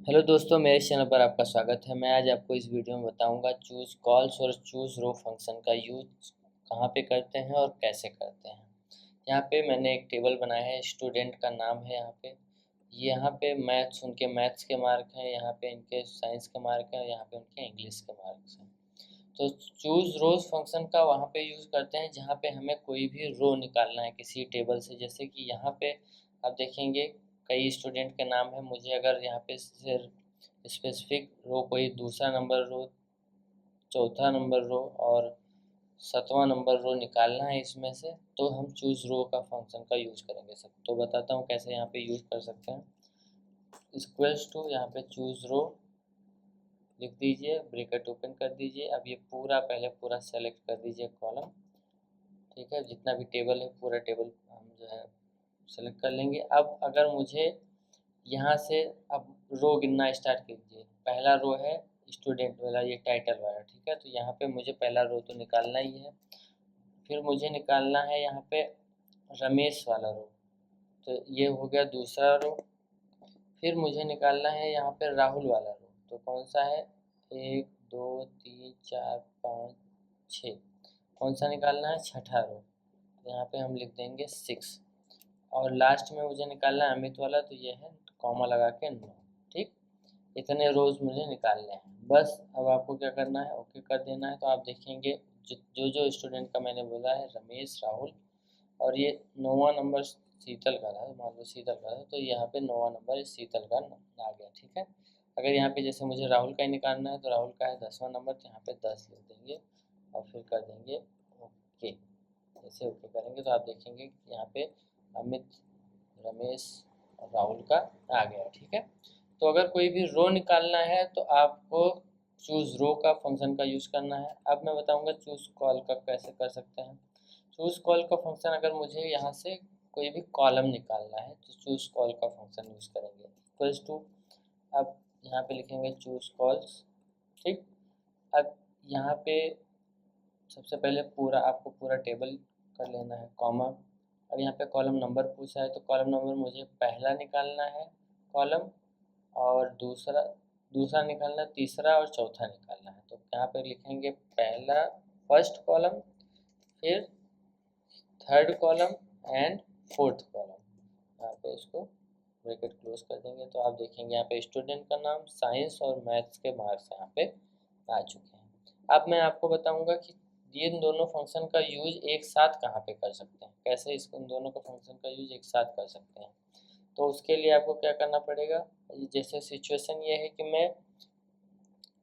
Hello दोस्तों, मेरे channel पर आपका स्वागत है। मैं आज आपको इस वीडियो में बताऊंगा चूज़ कॉल्स और चूज़ रो फंक्शन का यूज कहाँ पे करते हैं और कैसे करते हैं। यहाँ पे मैंने एक टेबल बनाया है, स्टूडेंट का नाम है यहाँ पे मैथ्स, उनके मैथ्स के मार्क हैं, यहाँ पे इनके साइंस के मार्क हैं, यहाँ पे उनके इंग्लिश के मार्क्स हैं। तो चूज़ रोज फंक्शन का वहाँ पे यूज़ करते हैं जहाँ पे हमें कोई भी रो निकालना है किसी टेबल से। जैसे कि यहाँ पे आप देखेंगे कई स्टूडेंट के नाम है, मुझे अगर यहाँ पे सिर्फ स्पेसिफिक रो कोई दूसरा नंबर रो, चौथा नंबर रो और 7वां नंबर रो निकालना है इसमें से, तो हम चूज़ रो का फंक्शन का यूज़ करेंगे। सब तो बताता हूँ कैसे यहाँ पे यूज़ कर सकते हैं। इक्वल्स टू यहाँ पे चूज़ रो लिख दीजिए, ब्रैकेट ओपन कर दीजिए। अब ये पहले पूरा सेलेक्ट कर दीजिए कॉलम, ठीक है। जितना भी टेबल है पूरा टेबल हम जो है सेलेक्ट कर लेंगे। अब अगर मुझे यहाँ से अब रो गिनना स्टार्ट कीजिए। पहला रो है स्टूडेंट वाला, ये टाइटल वाला, ठीक है। तो यहाँ पे मुझे पहला रो तो निकालना ही है। फिर मुझे निकालना है यहाँ पे रमेश वाला रो, तो ये हो गया दूसरा रो। फिर मुझे निकालना है यहाँ पे राहुल वाला रो, तो कौन सा है, 1 2 3 4 5 6, कौन सा निकालना है, छठा रो। तो यहाँ पे हम लिख देंगे 6। और लास्ट में मुझे निकालना है अमित वाला, तो ये है कॉमा लगा के 9, ठीक। इतने रोज मुझे निकालने हैं बस। अब आपको क्या करना है, ओके कर देना है। तो आप देखेंगे जो स्टूडेंट का मैंने बोला है, रमेश, राहुल, और ये 9वां नंबर शीतल का था, मान लो शीतल का था, तो यहाँ पे 9वां नंबर शीतल का आ गया, ठीक है। अगर यहाँ पे जैसे मुझे राहुल का ही निकालना है, तो राहुल का है 10वां नंबर, तो यहाँ पे 10 लिख देंगे और फिर कर देंगे ओके। जैसे ओके करेंगे तो आप देखेंगे कि यहाँ पे अमित, रमेश और राहुल का आ गया, ठीक है। तो अगर कोई भी रो निकालना है तो आपको चूज रो का फंक्शन का यूज करना है। अब मैं बताऊंगा चूज कॉल का कैसे कर सकते हैं। चूज कॉल का फंक्शन, अगर मुझे यहाँ से कोई भी कॉलम निकालना है तो चूज कॉल का फंक्शन यूज करेंगे। इक्वल्स टू, अब यहाँ पे लिखेंगे चूज कॉल्स, ठीक। अब यहाँ पे सबसे पहले आपको पूरा टेबल कर लेना है, कॉमा। अब यहाँ पे कॉलम नंबर पूछा है, तो कॉलम नंबर मुझे पहला निकालना है कॉलम, और दूसरा दूसरा निकालना है, तीसरा और चौथा निकालना है। तो यहाँ पे लिखेंगे पहला, फर्स्ट कॉलम, फिर third column and fourth column. यहाँ पे इसको ब्रैकेट क्लोज कर देंगे तो आप देखेंगे यहाँ पे स्टूडेंट का नाम, साइंस और मैथ्स के मार्क्स यहाँ पे आ चुके हैं। अब मैं आपको बताऊंगा कि ये इन दोनों फंक्शन का यूज एक साथ कहाँ पे कर सकते हैं, कैसे इसको इन दोनों का फंक्शन का यूज एक साथ कर सकते हैं। तो उसके लिए आपको क्या करना पड़ेगा, जैसे सिचुएशन ये है कि मैं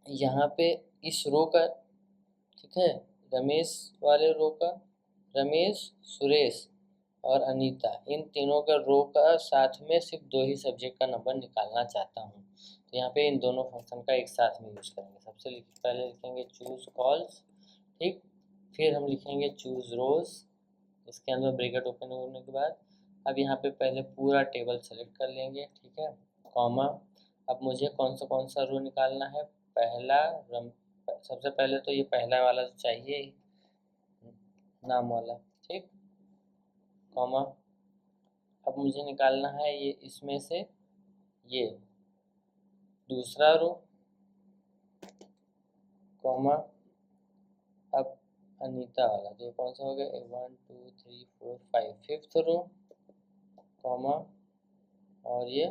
यहाँ पे इस रो का, ठीक है, रमेश वाले रो का, रमेश, सुरेश और अनीता, इन तीनों का रो का साथ में सिर्फ 2 ही सब्जेक्ट का नंबर निकालना चाहता हूँ। तो यहाँ पे इन दोनों फंक्शन का एक साथ में यूज करेंगे। सबसे पहले लिखेंगे चूज कॉल्स, ठीक। फिर हम लिखेंगे चूज रोज, इसके अंदर ब्रैकेट ओपन होने के बाद अब यहाँ पे पहले पूरा टेबल सेलेक्ट कर लेंगे, ठीक है, कॉमा। अब मुझे कौन सा रो निकालना है, पहला सबसे पहले तो ये पहला वाला तो चाहिए ही, नाम वाला, ठीक, कॉमा। अब मुझे निकालना है ये इसमें से ये दूसरा रो, कॉमा। अब अनीता वाला, तो ये कौन सा हो गया, 1 2 3 4 5, फिफ्थ रो, कॉमा। और ये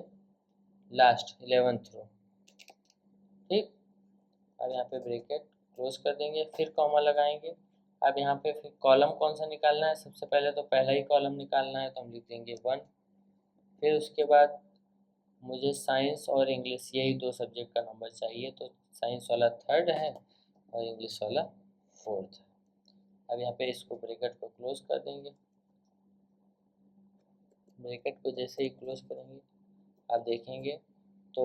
लास्ट 11th रो, ठीक। अब यहाँ पे ब्रैकेट क्लोज कर देंगे, फिर कॉमा लगाएंगे। अब यहाँ पे फिर कॉलम कौन सा निकालना है, सबसे पहले तो पहला ही कॉलम निकालना है, तो हम लिख देंगे 1। फिर उसके बाद मुझे साइंस और इंग्लिश, यही 2 सब्जेक्ट का नंबर चाहिए, तो साइंस वाला थर्ड है और इंग्लिश वाला फोर्थ है। अब यहाँ पे इसको ब्रैकेट को क्लोज कर देंगे। ब्रैकेट को जैसे ही क्लोज करेंगे आप देखेंगे तो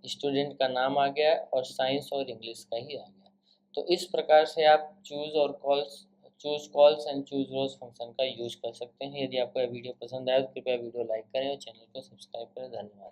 स्टूडेंट का नाम आ गया और साइंस और इंग्लिश का ही आ गया। तो इस प्रकार से आप choose cols and choose rows function का यूज कर सकते हैं। यदि आपको यह वीडियो पसंद आए तो कृपया वीडियो लाइक करें और चैनल को सब्सक्राइब करें। धन्यवाद।